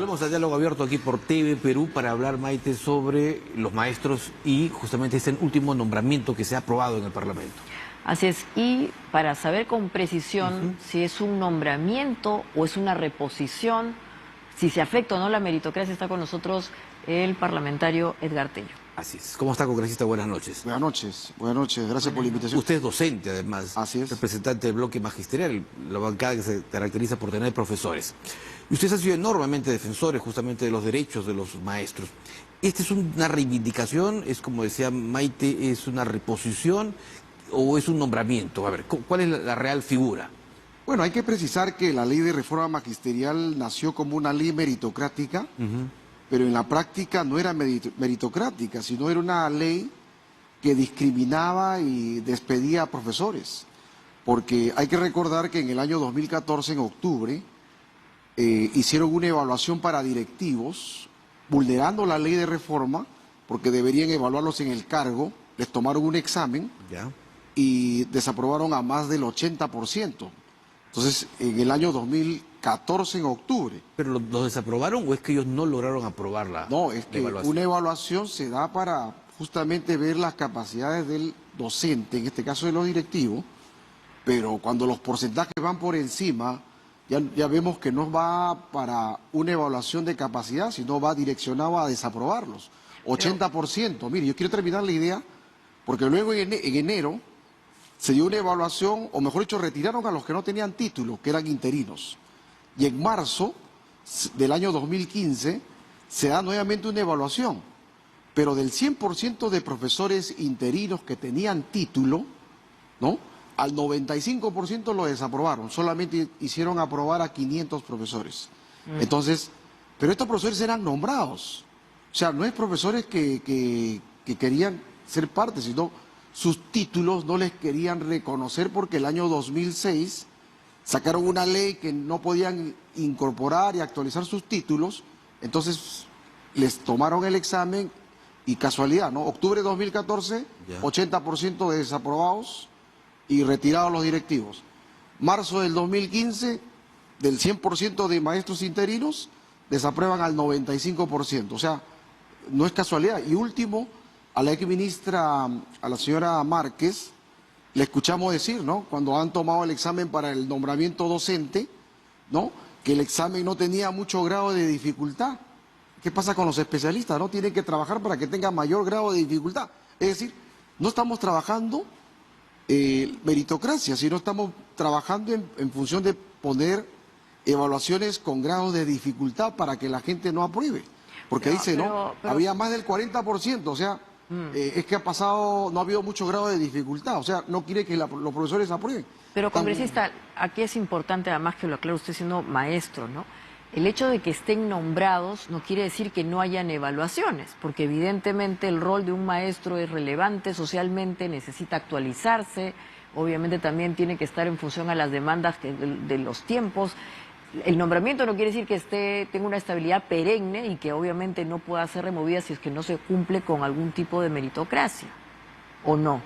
Volvemos al diálogo abierto aquí por TV Perú para hablar, Maite, sobre los maestros y justamente este último nombramiento que se ha aprobado en el Parlamento. Así es, y para saber con precisión si es un nombramiento o es una reposición, si se afecta o no la meritocracia, está con nosotros el parlamentario Edgar Tello. Así es. ¿Cómo está, congresista? Buenas noches. Buenas noches, gracias por la invitación. Usted es docente, además. Así es. Representante del bloque magisterial, la bancada que se caracteriza por tener profesores. Y usted ha sido enormemente defensor justamente de los derechos de los maestros. ¿Esta es una reivindicación? ¿Es, como decía Maite, es una reposición o es un nombramiento? A ver, ¿cuál es la real figura? Bueno, hay que precisar que la ley de reforma magisterial nació como una ley meritocrática, pero en la práctica no era meritocrática, sino era una ley que discriminaba y despedía a profesores. Porque hay que recordar que en el año 2014, en octubre, hicieron una evaluación para directivos, vulnerando la ley de reforma, porque deberían evaluarlos en el cargo, les tomaron un examen y desaprobaron a más del 80%. Entonces, en el año 2014, en octubre. ¿Pero los desaprobaron o es que ellos no lograron aprobarla? No, es que una evaluación se da para justamente ver las capacidades del docente, en este caso de los directivos, pero cuando los porcentajes van por encima, ya vemos que no va para una evaluación de capacidad, sino va direccionado a desaprobarlos. 80%. Mire, yo quiero terminar la idea, porque luego en enero se dio una evaluación, o mejor dicho, retiraron a los que no tenían título, que eran interinos. Y en marzo del año 2015 se da nuevamente una evaluación, pero del 100% de profesores interinos que tenían título, ¿no?, al 95% lo desaprobaron, solamente hicieron aprobar a 500 profesores. Entonces, pero estos profesores eran nombrados, o sea, no es profesores que querían ser parte, sino sus títulos no les querían reconocer porque el año 2006 sacaron una ley que no podían incorporar y actualizar sus títulos, entonces les tomaron el examen y casualidad, ¿no? Octubre de 2014, 80% de desaprobados y retirados los directivos. Marzo del 2015, del 100% de maestros interinos, desaprueban al 95%, o sea, no es casualidad. Y último, a la exministra, a la señora Márquez, le escuchamos decir, ¿no?, cuando han tomado el examen para el nombramiento docente, ¿no?, que el examen no tenía mucho grado de dificultad. ¿Qué pasa con los especialistas? No tienen que trabajar para que tengan mayor grado de dificultad. Es decir, no estamos trabajando meritocracia, sino estamos trabajando en función de poner evaluaciones con grados de dificultad para que la gente no apruebe. Porque dice, no, había más del 40%, o sea, es que no ha habido mucho grado de dificultad, o sea, no quiere que los profesores aprueben. Pero, congresista, aquí es importante, además que lo aclare usted siendo maestro, ¿no? El hecho de que estén nombrados no quiere decir que no hayan evaluaciones, porque evidentemente el rol de un maestro es relevante socialmente, necesita actualizarse, obviamente también tiene que estar en función a las demandas de los tiempos. El nombramiento no quiere decir que tenga una estabilidad perenne y que obviamente no pueda ser removida si es que no se cumple con algún tipo de meritocracia, ¿o no?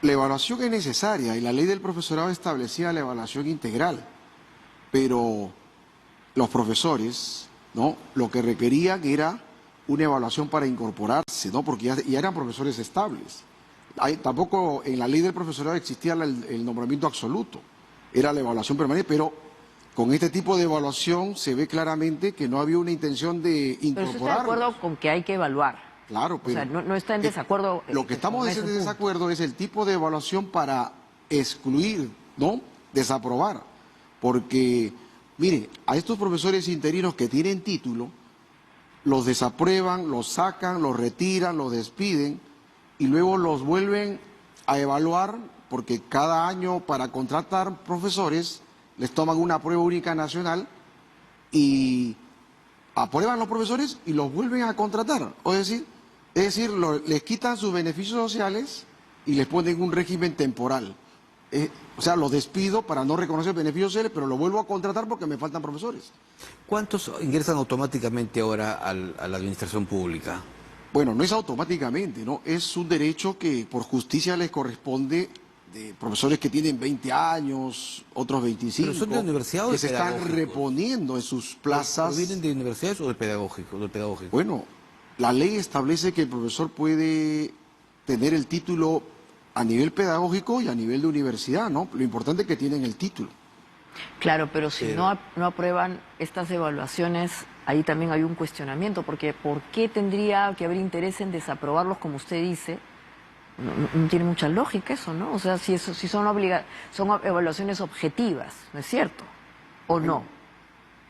La evaluación es necesaria y la ley del profesorado establecía la evaluación integral, pero los profesores, ¿no?, lo que requerían era una evaluación para incorporarse, ¿no?, porque ya eran profesores estables. Tampoco en la ley del profesorado existía el nombramiento absoluto, era la evaluación permanente, pero con este tipo de evaluación se ve claramente que no había una intención de incorporar. Pero usted está de acuerdo con que hay que evaluar. Claro, pero o sea, no está en desacuerdo. Lo que estamos en desacuerdo es el tipo de evaluación para excluir, ¿no?, desaprobar, porque mire, a estos profesores interinos que tienen título, los desaprueban, los sacan, los retiran, los despiden y luego los vuelven a evaluar porque cada año para contratar profesores les toman una prueba única nacional y aprueban los profesores y los vuelven a contratar. Es decir, les quitan sus beneficios sociales y les ponen un régimen temporal. O sea, los despido para no reconocer beneficios sociales, pero los vuelvo a contratar porque me faltan profesores. ¿Cuántos ingresan automáticamente ahora a la administración pública? Bueno, no es automáticamente, ¿no? Es un derecho que por justicia les corresponde de profesores que tienen 20 años, otros 25, ¿Pero son de universidad o que de se están pedagógicos? reponiendo en sus plazas. ¿Vienen de universidades o de pedagógico? Bueno, la ley establece que el profesor puede tener el título a nivel pedagógico y a nivel de universidad, ¿no? Lo importante es que tienen el título. Claro, pero si no aprueban estas evaluaciones, ahí también hay un cuestionamiento, porque ¿por qué tendría que haber interés en desaprobarlos, como usted dice? No tiene mucha lógica eso, ¿no? O sea, si son evaluaciones objetivas, ¿no es cierto? ¿O no?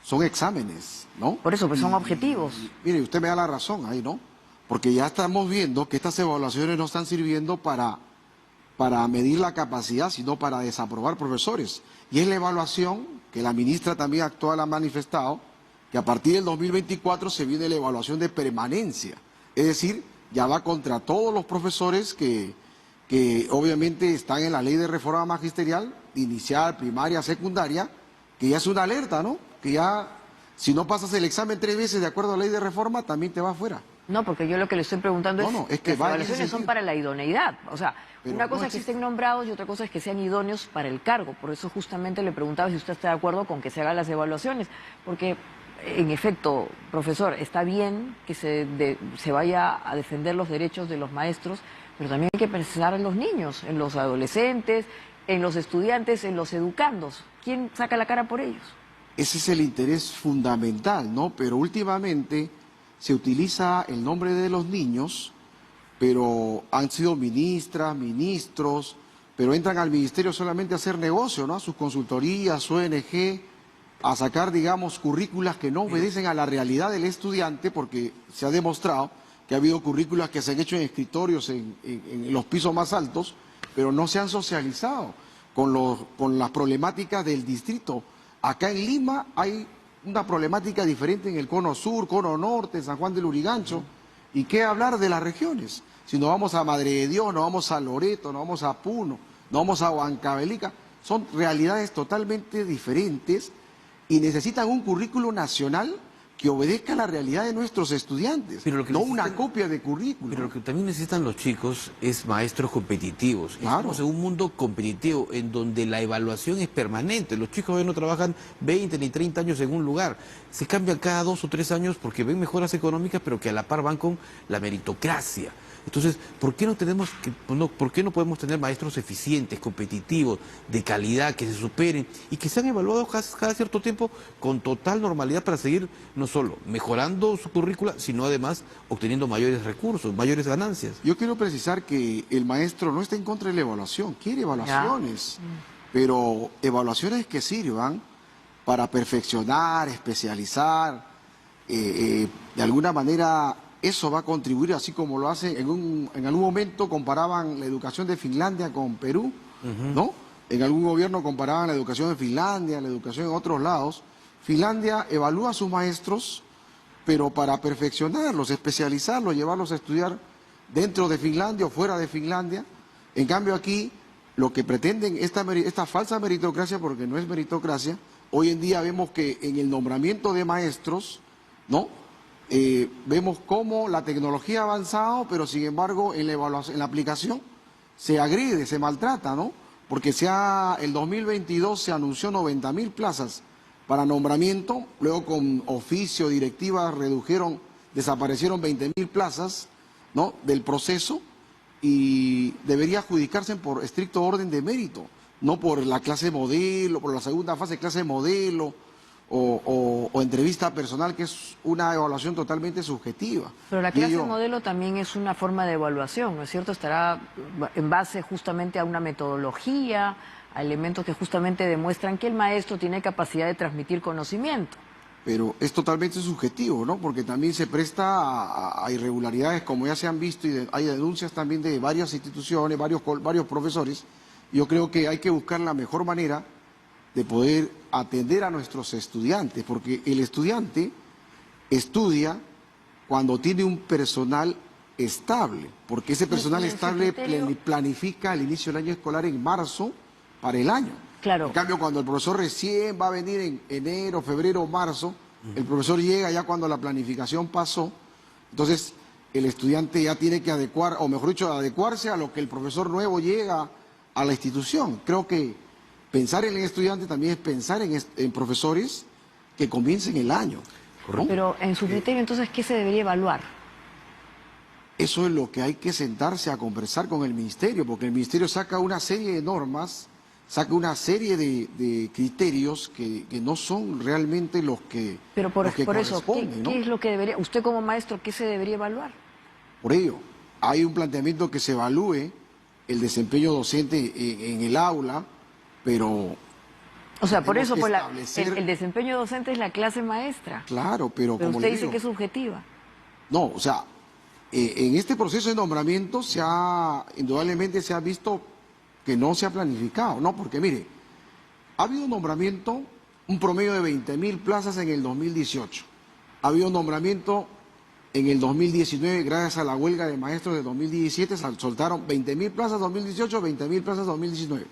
Son exámenes, ¿no? Por eso, pues son objetivos. Mire, usted me da la razón ahí, ¿no? Porque ya estamos viendo que estas evaluaciones no están sirviendo para medir la capacidad, sino para desaprobar profesores. Y es la evaluación que la ministra también actual ha manifestado, que a partir del 2024 se viene la evaluación de permanencia. Es decir, ya va contra todos los profesores que obviamente están en la ley de reforma magisterial, inicial, primaria, secundaria, que ya es una alerta, ¿no? Que ya, si no pasas el examen 3 veces de acuerdo a la ley de reforma, también te va afuera. No, porque yo lo que le estoy preguntando es que las va en ese evaluaciones son sentido. para la idoneidad. O sea, Pero una no cosa es es que que- estén nombrados y otra cosa es que sean idóneos para el cargo. Por eso justamente le preguntaba si usted está de acuerdo con que se hagan las evaluaciones. Porque, en efecto, profesor, está bien que se vaya a defender los derechos de los maestros, pero también hay que pensar en los niños, en los adolescentes, en los estudiantes, en los educandos. ¿Quién saca la cara por ellos? Ese es el interés fundamental, ¿no? Pero últimamente se utiliza el nombre de los niños, pero han sido ministras, ministros, pero entran al ministerio solamente a hacer negocio, ¿no? A sus consultorías, su ONG, a sacar, digamos, currículas que no obedecen a la realidad del estudiante, porque se ha demostrado que ha habido currículas que se han hecho en escritorios en los pisos más altos, pero no se han socializado con las problemáticas del distrito. Acá en Lima hay una problemática diferente en el cono sur, cono norte, San Juan del Urigancho, y qué hablar de las regiones. Si nos vamos a Madre de Dios, nos vamos a Loreto, nos vamos a Puno, nos vamos a Huancavelica, son realidades totalmente diferentes y necesitan un currículo nacional que obedezca a la realidad de nuestros estudiantes, Pero lo que no necesitan- una copia de currículo. Pero lo que también necesitan los chicos es maestros competitivos. Claro. Estamos en un mundo competitivo en donde la evaluación es permanente. Los chicos hoy no trabajan 20 ni 30 años en un lugar. Se cambian cada 2 o 3 años porque ven mejoras económicas, pero que a la par van con la meritocracia. Entonces, ¿por qué por qué no podemos tener maestros eficientes, competitivos, de calidad, que se superen y que sean evaluados cada cierto tiempo con total normalidad para seguir no solo mejorando su currícula, sino además obteniendo mayores recursos, mayores ganancias? Yo quiero precisar que el maestro no está en contra de la evaluación, quiere evaluaciones, pero evaluaciones que sirvan para perfeccionar, especializar, de alguna manera eso va a contribuir, así como lo hace, en algún momento comparaban la educación de Finlandia con Perú, ¿no? En algún gobierno comparaban la educación de Finlandia, la educación en otros lados. Finlandia evalúa a sus maestros, pero para perfeccionarlos, especializarlos, llevarlos a estudiar dentro de Finlandia o fuera de Finlandia. En cambio aquí, lo que pretenden, esta falsa meritocracia, porque no es meritocracia, hoy en día vemos que en el nombramiento de maestros, ¿no? Vemos cómo la tecnología ha avanzado, pero sin embargo en la evaluación, en la aplicación se agrede, se maltrata, ¿no? Porque el 2022 se anunció 90.000 plazas para nombramiento, luego con oficio, directiva, desaparecieron 20.000 plazas, ¿no? Del proceso, y debería adjudicarse por estricto orden de mérito, no por la clase modelo, por la segunda fase clase modelo, o entrevista personal, que es una evaluación totalmente subjetiva. Pero la Y clase ello- modelo también es una forma de evaluación, ¿no es cierto? Estará en base justamente a una metodología, a elementos que justamente demuestran que el maestro tiene capacidad de transmitir conocimiento. Pero es totalmente subjetivo, ¿no? Porque también se presta a irregularidades, como ya se han visto, y hay denuncias también de varias instituciones, varios profesores. Yo creo que hay que buscar la mejor manera de poder atender a nuestros estudiantes, porque el estudiante estudia cuando tiene un personal estable, porque ese personal en su estable criterio- planifica el inicio del año escolar en marzo para el año. Claro. En cambio, cuando el profesor recién va a venir en enero, febrero, marzo, el profesor llega ya cuando la planificación pasó, entonces el estudiante ya tiene que adecuar, o mejor dicho, adecuarse a lo que el profesor nuevo llega a la institución. Creo que pensar en el estudiante también es pensar en profesores que comiencen el año, ¿no? Pero en su criterio, entonces, ¿qué se debería evaluar? Eso es lo que hay que sentarse a conversar con el ministerio, porque el ministerio saca una serie de normas, saca una serie de criterios que no son realmente los que Pero por los que eso, ¿qué, corresponden, ¿no? qué es lo que debería, usted como maestro, qué se debería evaluar? Por ello, hay un planteamiento que se evalúe el desempeño docente en el aula, pero O sea, por tenemos eso que pues establecer- el desempeño docente es la clase maestra. claro, pero Pero como usted le dice digo, que es subjetiva. no, o sea, en este proceso de nombramiento indudablemente se ha visto que no se ha planificado, ¿no? Porque mire, ha habido nombramiento, un promedio de 20.000 plazas en el 2018. Ha habido nombramiento en el 2019, gracias a la huelga de maestros de 2017, soltaron 20.000 plazas 2018, 20.000 plazas 2019.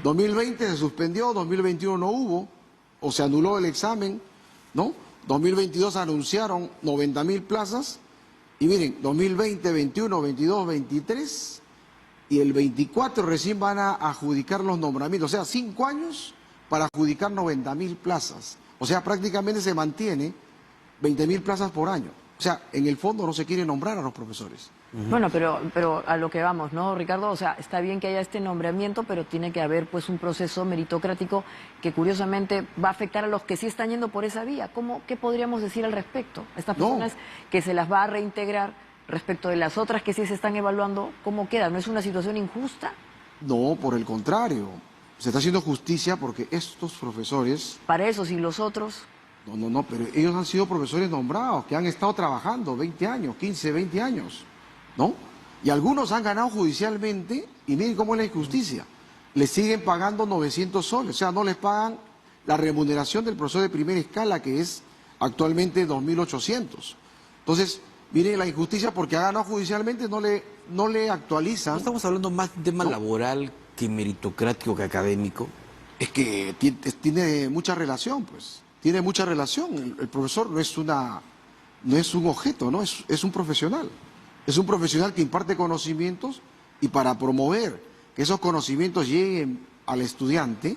2020 se suspendió, 2021 no hubo, o se anuló el examen, ¿no? 2022 anunciaron 90.000 plazas, y miren, 2020, 21, 22, 23, y el 24 recién van a adjudicar los nombramientos. O sea, 5 años para adjudicar 90.000 plazas. O sea, prácticamente se mantiene 20.000 plazas por año. O sea, en el fondo no se quiere nombrar a los profesores. Bueno, pero a lo que vamos, ¿no, Ricardo? O sea, está bien que haya este nombramiento, pero tiene que haber pues un proceso meritocrático que curiosamente va a afectar a los que sí están yendo por esa vía. ¿Qué podríamos decir al respecto? Estas No. personas que se las va a reintegrar respecto de las otras que sí se están evaluando, ¿cómo queda? ¿No es una situación injusta? No, por el contrario. Se está haciendo justicia porque estos profesores, Para eso, si los otros... no, pero ellos han sido profesores nombrados, que han estado trabajando 20 años, 15, 20 años, ¿no? Y algunos han ganado judicialmente, y miren cómo es la injusticia. Les siguen pagando 900 soles, o sea, no les pagan la remuneración del profesor de primera escala, que es actualmente 2.800. Entonces, miren la injusticia porque ha ganado judicialmente, no le ¿No actualizan. estamos hablando más de un tema laboral que meritocrático que académico? Es que tiene mucha relación, pues. Tiene mucha relación. El profesor no es un objeto, ¿no? Es un profesional. Es un profesional que imparte conocimientos, y para promover que esos conocimientos lleguen al estudiante,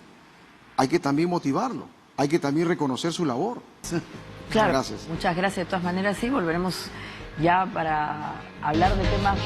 hay que también motivarlo, hay que también reconocer su labor. Claro, Gracias. muchas gracias. De todas maneras, sí, volveremos ya para hablar de temas